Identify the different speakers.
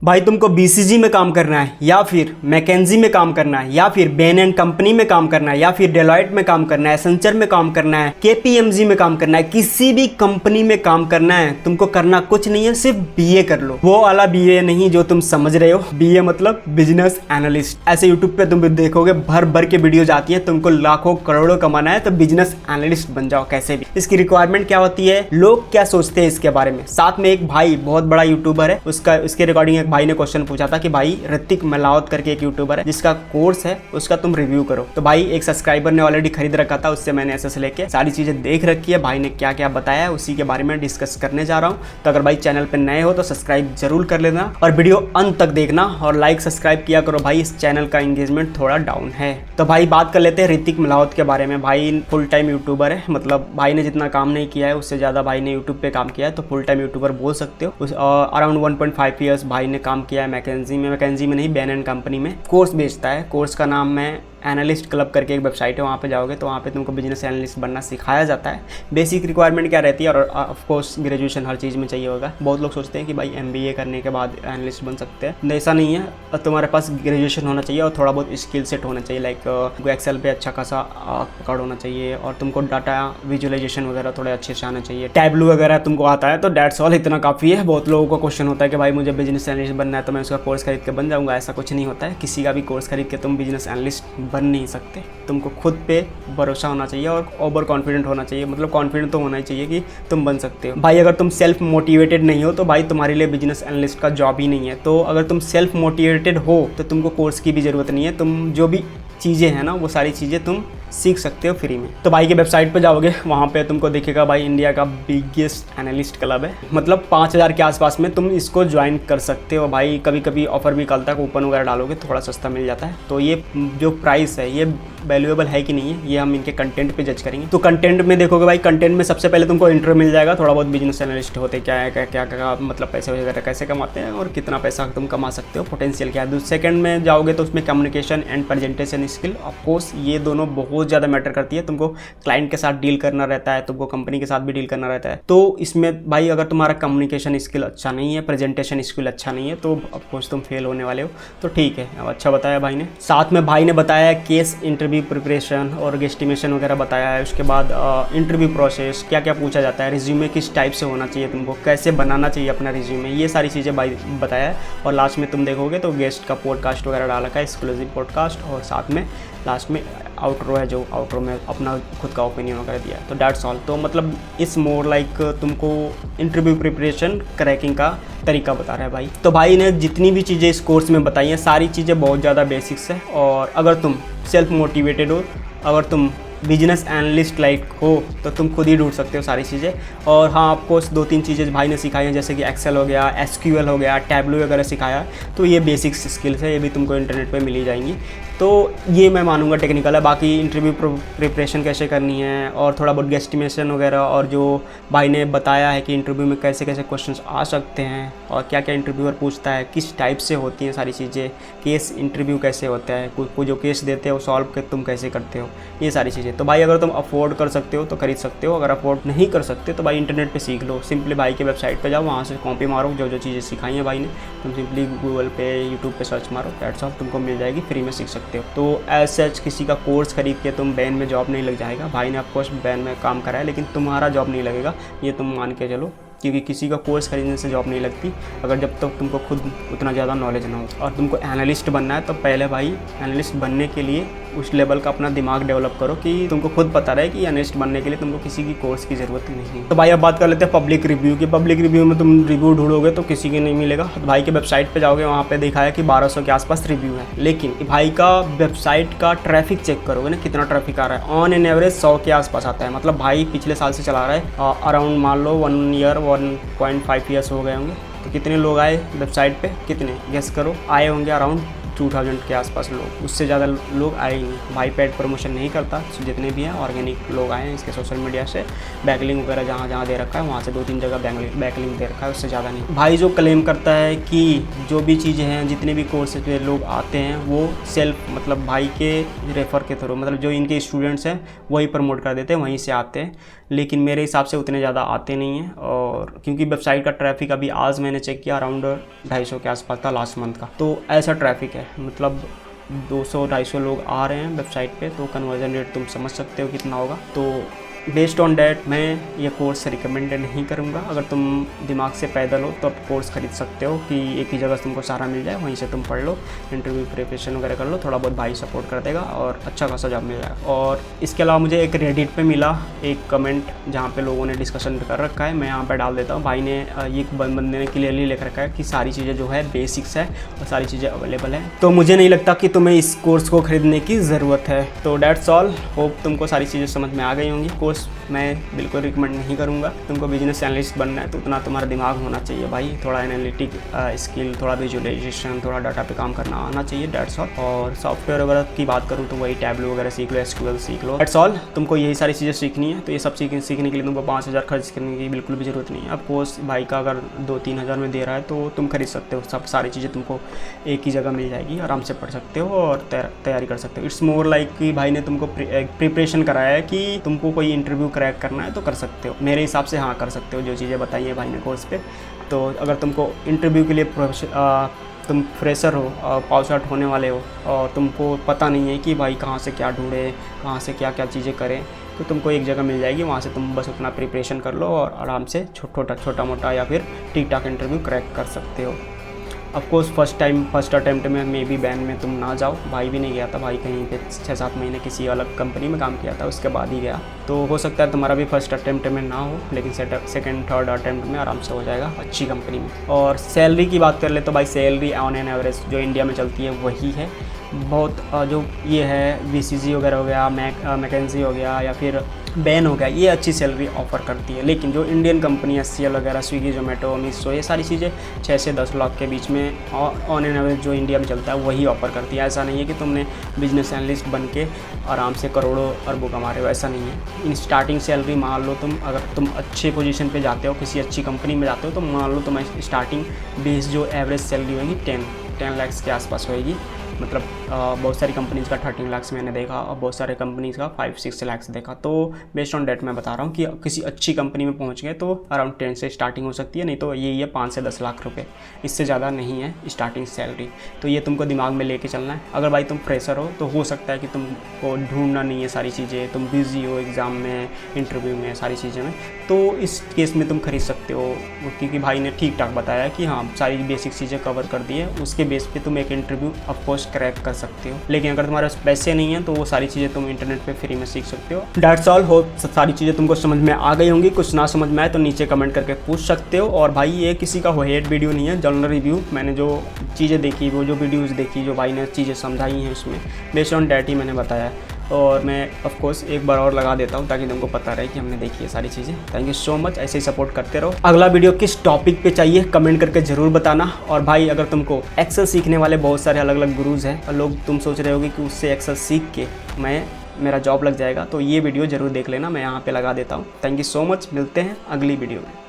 Speaker 1: भाई तुमको बीसीजी में काम करना है या फिर मैकेंजी में काम करना है या फिर बेन एंड कंपनी में काम करना है या फिर डेलॉयट में काम करना है, एसेंचर में काम करना है, केपीएमजी में काम करना है, किसी भी कंपनी में काम करना है, तुमको करना कुछ नहीं है, सिर्फ बीए कर लो। वो वाला बीए नहीं जो तुम समझ रहे हो, बीए मतलब बिजनेस एनालिस्ट। ऐसे यूट्यूब पे तुम देखोगे भर भर के वीडियो आती है, तुमको लाखों करोड़ों कमाना है तो बिजनेस एनालिस्ट बन जाओ कैसे भी। इसकी रिक्वायरमेंट क्या होती है, लोग क्या सोचते हैं इसके बारे में। साथ में एक भाई बहुत बड़ा यूट्यूबर है, उसके रिकॉर्डिंग भाई ने क्वेश्चन पूछा था कि भाई ऋतिक मलावत करके एक यूट्यूबर है जिसका कोर्स है, उसका तुम रिव्यू करो। तो भाई एक सब्सक्राइबर ने ऑलरेडी खरीद रखा था, उससे मैंने एसएस लेके सारी चीजें देख रखी है, भाई ने क्या क्या बताया है उसी के बारे में डिस्कस करने जा रहा हूँ। तो अगर भाई चैनल पे नए हो तो सब्सक्राइब जरूर कर लेना और वीडियो अंत तक देखना और लाइक सब्सक्राइब किया करो भाई, इस चैनल का एंगेजमेंट थोड़ा डाउन है। तो भाई बात कर लेते हैं ऋतिक मलावत के बारे में। भाई फुल टाइम यूट्यूबर है, मतलब भाई ने जितना काम नहीं किया है उससे ज्यादा भाई ने यूट्यूब पे काम किया है, तो फुल टाइम यूट्यूबर बोल सकते हो। अराउंड 1.5 ईयर्स भाई ने काम किया है मैकेंजी में नहीं, बेन एंड कंपनी में कोर्स बेचता है। कोर्स का नाम है एनालिस्ट क्लब करके एक वेबसाइट है, वहाँ पे जाओगे तो वहाँ पे तुमको बिजनेस एनालिस्ट बनना सिखाया जाता है। बेसिक रिक्वायरमेंट क्या रहती है, और ऑफ कोर्स ग्रेजुएशन हर चीज़ में चाहिए होगा। बहुत लोग सोचते हैं कि भाई एमबीए करने के बाद एनालिस्ट बन सकते हैं, ऐसा नहीं है। तुम्हारे पास ग्रेजुएशन होना चाहिए और थोड़ा बहुत स्किल सेट होना चाहिए, लाइक एक्सेल पे अच्छा खासा पकड़ होना चाहिए और तुमको डाटा विजुअलाइजेशन वगैरह थोड़े अच्छे से आना चाहिए। टैबलू वगैरह तुमको आता है तो डेट्स ऑल, इतना काफ़ी है। बहुत लोगों का क्वेश्चन होता है कि भाई मुझे बिजनेस एनालिस्ट बनना है तो मैं उसका कोर्स खरीद के बन जाऊँगा। ऐसा कुछ नहीं होता है, किसी का भी कोर्स खरीद के तुम बिजनेस एनालिस्ट बन नहीं सकते। तुमको खुद पे भरोसा होना चाहिए और ओवर कॉन्फिडेंट होना चाहिए, मतलब कॉन्फिडेंट तो होना ही चाहिए कि तुम बन सकते हो। भाई अगर तुम सेल्फ मोटिवेटेड नहीं हो तो भाई तुम्हारे लिए बिजनेस एनालिस्ट का जॉब ही नहीं है। तो अगर तुम सेल्फ मोटिवेटेड हो तो तुमको कोर्स की भी ज़रूरत नहीं है, तुम जो भी चीज़ें हैं ना वो सारी चीज़ें तुम सीख सकते हो फ्री में। तो भाई के वेबसाइट पे जाओगे, वहाँ पे तुमको दिखेगा भाई इंडिया का बिगेस्ट एनालिस्ट क्लब है, मतलब 5000 के आसपास में तुम इसको ज्वाइन कर सकते हो। भाई कभी कभी ऑफर भी निकलता है, कूपन वगैरह डालोगे थोड़ा सस्ता मिल जाता है। तो ये जो प्राइस है ये वैल्यूएबल है कि नहीं है, ये हम इनके कंटेंट पे जज करेंगे। तो कंटेंट में देखोगे भाई, कंटेंट में सबसे पहले तुमको इंट्रो मिल जाएगा, थोड़ा बहुत बिजनेस एनालिस्ट होते क्या है, क्या मतलब पैसे वगैरह कैसे कमाते हैं और कितना पैसा तुम कमा सकते हो, पोटेंशियल क्या है। सेकंड में जाओगे तो उसमें communication and presentation skill, of course ये दोनों बहुत ज़्यादा मैटर करती है। तुमको क्लाइंट के साथ डील करना रहता है, तुमको कंपनी के साथ भी डील करना रहता है। तो इसमें भाई अगर तुम्हारा कम्युनिकेशन स्किल अच्छा नहीं है, प्रेजेंटेशन स्किल अच्छा नहीं है तो ऑफकोर्स तुम फेल होने वाले हो। तो ठीक है, अब अच्छा बताया भाई ने। साथ में भाई ने बताया केस इंटरव्यू प्रिपरेशन और गेस्टिमेशन वगैरह बताया है। उसके बाद इंटरव्यू प्रोसेस, क्या क्या पूछा जाता है, रिज्यूमे किस टाइप से होना चाहिए, तुमको कैसे बनाना चाहिए अपना रिज्यूमे, ये सारी चीज़ें भाई बताया है। और लास्ट में तुम देखोगे तो गेस्ट का पॉडकास्ट वगैरह डाला है, एक्सक्लूसिव पॉडकास्ट, और साथ में लास्ट में आउटरो है, जो आउटरो में अपना खुद का ओपिनियन वगैरह दिया है। तो डेट्स ऑल। तो मतलब इस मोर लाइक तुमको इंटरव्यू प्रिपरेशन क्रैकिंग का तरीका बता रहा है भाई। तो भाई ने जितनी भी चीज़ें इस कोर्स में बताई हैं सारी चीज़ें बहुत ज़्यादा बेसिक्स है, और अगर तुम सेल्फ मोटिवेटेड हो, अगर तुम बिजनेस एनालिस्ट लाइक हो तो तुम खुद ही ढूंढ सकते हो सारी चीज़ें। और हाँ आपको 2-3 चीज़ें भाई ने सिखाई हैं, जैसे कि एक्सेल हो गया, एसक्यूएल हो गया, टैबलू वगैरह सिखाया। तो ये बेसिक्स स्किल्स है, ये भी तुमको इंटरनेट पे मिल ही जाएंगी। तो ये मैं मानूंगा टेक्निकल है। बाकी इंटरव्यू प्रिपरेशन कैसे करनी है और थोड़ा बहुत गेस्टिमेशन वगैरह, और जो भाई ने बताया है कि इंटरव्यू में कैसे कैसे क्वेश्चंस आ सकते हैं और क्या क्या इंटरव्यूअर पूछता है, किस टाइप से होती हैं सारी चीज़ें, केस इंटरव्यू कैसे होता है, कोई जो केस देते हो सॉल्व के तुम कैसे करते हो, ये सारी चीज़ें। तो भाई अगर तुम अफोर्ड कर सकते हो तो खरीद सकते हो, अगर अफोर्ड नहीं कर सकते तो भाई इंटरनेट पे सीख लो। सिंपली भाई के वेबसाइट पे जाओ, वहाँ से कॉपी मारो, जो जो चीज़ें सिखाई हैं भाई ने, तुम सिंपली गूगल पे यूट्यूब पे सर्च मारो, दैट्स ऑल, तुमको मिल जाएगी, फ्री में सीख सकते हो। तो एज सच किसी का कोर्स खरीद के तुम बैन में जॉब नहीं लग जाएगा। भाई ने ऑफकोर्स बैन में काम करा है लेकिन तुम्हारा जॉब नहीं लगेगा, ये तुम मान के चलो, क्योंकि किसी का कोर्स खरीदने से जॉब नहीं लगती अगर जब तक तुमको खुद उतना ज़्यादा नॉलेज ना हो। और तुमको एनालिस्ट बनना है तो पहले भाई एनालिस्ट बनने के लिए उस लेवल का अपना दिमाग डेवलप करो कि तुमको खुद पता रहे कि एनालिस्ट बनने के लिए तुमको किसी की कोर्स की ज़रूरत नहीं है। तो भाई अब बात कर लेते हैं पब्लिक रिव्यू की। पब्लिक रिव्यू में तुम रिव्यू ढूंढोगे तो किसी की नहीं मिलेगा। तो भाई के वेबसाइट पर जाओगे, वहाँ पर देखा है कि 1200 के आसपास रिव्यू है, लेकिन भाई का वेबसाइट का ट्रैफिक चेक करोगे ना, कितना ट्रैफिक आ रहा है, ऑन एन एवरेज 100 के आसपास आता है। मतलब भाई पिछले साल से चला रहा है, अराउंड मान लो 1 ईयर 1.5 ईयर्स हो गए होंगे। तो कितने लोग आए वेबसाइट पे, कितने गेस करो, आए होंगे अराउंड 2000 के आसपास लोग, उससे ज़्यादा लोग आए ही नहीं। भाई पेड प्रमोशन नहीं करता, जितने भी हैं ऑर्गेनिक लोग आए हैं इसके सोशल मीडिया से। बैकलिंक वगैरह जहाँ जहाँ दे रखा है वहाँ से 2-3 जगह बैकलिंक दे रखा है, उससे ज़्यादा नहीं। भाई जो क्लेम करता है कि जो भी चीज़ें हैं, जितने भी कोर्सेज पे लोग आते हैं वो सेल्फ मतलब भाई के रेफ़र के थ्रू, मतलब जो इनके स्टूडेंट्स हैं वही प्रमोट कर देते हैं, वहीं से आते हैं। लेकिन मेरे हिसाब से उतने ज़्यादा आते नहीं हैं, और क्योंकि वेबसाइट का ट्रैफिक अभी आज मैंने चेक किया अराउंड 250 के आसपास था लास्ट मंथ का। तो ऐसा ट्रैफिक है, मतलब 200-250 लोग आ रहे हैं वेबसाइट पे, तो कन्वर्जन रेट तुम समझ सकते हो कितना होगा। तो बेस्ड ऑन डैट मैं ये कोर्स रिकमेंड नहीं करूँगा। अगर तुम दिमाग से पैदल हो तो आप कोर्स खरीद सकते हो कि एक ही जगह तुमको सारा मिल जाए, वहीं से तुम पढ़ लो, इंटरव्यू प्रिपरेशन वगैरह कर लो, थोड़ा बहुत भाई सपोर्ट कर देगा और अच्छा खासा जॉब मिल जाएगा। और इसके अलावा मुझे एक रेडिट पे मिला एक कमेंट जहाँ पे लोगों ने डिस्कशन कर रखा है, मैं यहाँ पर डाल देता हूँ। भाई ने एक बंदे ने क्लियरली लिख रखा है कि सारी चीज़ें जो है बेसिक्स है और सारी चीज़ें अवेलेबल है, तो मुझे नहीं लगता कि तुम्हें इस कोर्स को खरीदने की ज़रूरत है। तो डेट्स ऑल, होप तुमको सारी चीज़ें समझ में आ गई होंगी। कोर्स मैं बिल्कुल रिकमेंड नहीं करूँगा। तुमको बिजनेस एनालिस्ट बनना है तो उतना तुम्हारा दिमाग होना चाहिए भाई, थोड़ा एनालिटिक स्किल, थोड़ा विजुअलाइजेशन, थोड़ा डाटा पे काम करना आना चाहिए, डेट्स ऑल। और सॉफ्टवेयर वगैरह की बात करूँ तो वही टैबलो वगैरह सीख लो, एसक्यूएल सीख लो, डेट्स ऑल। तुमको यही सारी चीज़ें सीखनी है, तो ये सब सीखने के लिए तुमको 5000 खर्च करने की बिल्कुल भी ज़रूरत नहीं है। अब कोर्स भाई का अगर 2-3 हज़ार में दे रहा है तो तुम खरीद सकते हो, सब सारी चीज़ें तुमको एक ही जगह मिल जाएगी, आराम से पढ़ सकते हो और तैयारी कर सकते हो। इट्स मोर लाइक कि भाई ने तुमको प्रिपरेशन कराया है कि तुमको कोई इंटरव्यू क्रैक करना है तो कर सकते हो। मेरे हिसाब से हाँ कर सकते हो, जो चीज़ें बताई हैं भाई ने कोर्स पे। तो अगर तुमको इंटरव्यू के लिए तुम फ्रेशर हो, पास आउट होने वाले हो और तुमको पता नहीं है कि भाई कहाँ से क्या ढूंढे, कहाँ से क्या क्या चीज़ें करें, तो तुमको एक जगह मिल जाएगी, वहाँ से तुम बस अपना प्रिपरेशन कर लो और आराम से छोटा मोटा या फिर ठीक ठाक इंटरव्यू क्रैक कर सकते हो। ऑफकोर्स फर्स्ट अटैम्प्ट में मे बी बैन में तुम ना जाओ। भाई भी नहीं गया था, भाई कहीं पे 6-7 महीने किसी अलग कंपनी में काम किया था, उसके बाद ही गया। तो हो सकता है तुम्हारा भी फर्स्ट अटैम्प्ट में ना हो, लेकिन सेकंड थर्ड अटैम्प्ट में आराम से हो जाएगा अच्छी कंपनी में। और सैलरी की बात कर ले तो भाई सैलरी ऑन एन एवरेज जो इंडिया में चलती है वही है। बहुत जो ये है BCG वगैरह हो गया, मैकेंजी हो गया या फिर बैन हो गया, ये अच्छी सैलरी ऑफ़र करती है। लेकिन जो इंडियन कंपनी SCL वगैरह, स्विगी, जोमेटो, मीशो, ये सारी चीज़ें 6 से 10 लाख के बीच में ऑन एन एवरेज जो इंडिया में चलता है वही ऑफ़र करती है। ऐसा नहीं है कि तुमने बिजनेस एनालिस्ट बन के आराम से करोड़ों अरबों कमा रहे हो, ऐसा नहीं है। इन स्टार्टिंग सैलरी मान लो तुम, अगर तुम अच्छे पोजीशन पे जाते हो, किसी अच्छी कंपनी में जाते हो, तो मान लो तुम्हारी स्टार्टिंग बेस जो एवरेज सैलरी होगी 10 लाख के आसपास होएगी। मतलब बहुत सारी कंपनीज़ का 13 लाख मैंने देखा और बहुत सारे कंपनीज़ का 5-6 लाख देखा। तो बेस्ड ऑन डेट मैं बता रहा हूँ कि किसी अच्छी कंपनी में पहुँच गए तो अराउंड 10 से स्टार्टिंग हो सकती है, नहीं तो यही है 5 से 10 लाख रुपए, इससे ज़्यादा नहीं है स्टार्टिंग सैलरी। तो ये तुमको दिमाग में लेके चलना है। अगर भाई तुम फ्रेशर हो तो हो सकता है कि तुमको ढूंढना नहीं है सारी चीज़ें, तुम बिजी हो एग्ज़ाम में, इंटरव्यू में, सारी चीज़ें में, तो इस केस में तुम खरीद सकते हो, क्योंकि भाई ने ठीक ठाक बताया कि हाँ सारी बेसिक चीज़ें कवर कर दी है, उसके बेस पे तुम एक इंटरव्यू ऑफकोर्स क्रैक कर सकते हो। लेकिन अगर तुम्हारे पास पैसे नहीं हैं तो वो सारी चीज़ें तुम इंटरनेट पे फ्री में सीख सकते हो। डेट्स ऑल, हो सारी चीज़ें तुमको समझ में आ गई होंगी। कुछ ना समझ में आए तो नीचे कमेंट करके पूछ सकते हो। और भाई ये किसी का हेड वीडियो नहीं है, जनरल रिव्यू, मैंने जो चीज़ें देखी, वो जो वीडियोज़ देखी, जो भाई ने चीज़ें समझाई हैं उसमें बेस्ड ऑन डैट ही मैंने बताया है। और मैं ऑफकोर्स एक बार और लगा देता हूँ ताकि तुमको पता रहे कि हमने देखी है सारी चीज़ें। थैंक यू सो मच, ऐसे ही सपोर्ट करते रहो। अगला वीडियो किस टॉपिक पे चाहिए कमेंट करके ज़रूर बताना। और भाई अगर तुमको एक्सेल सीखने वाले बहुत सारे अलग अलग गुरुज हैं और लोग तुम सोच रहे होगे कि उससे एक्सेल सीख के मेरा जॉब लग जाएगा, तो ये वीडियो ज़रूर देख लेना, मैं यहाँ पर लगा देता हूँ। थैंक यू सो मच, मिलते हैं अगली वीडियो में।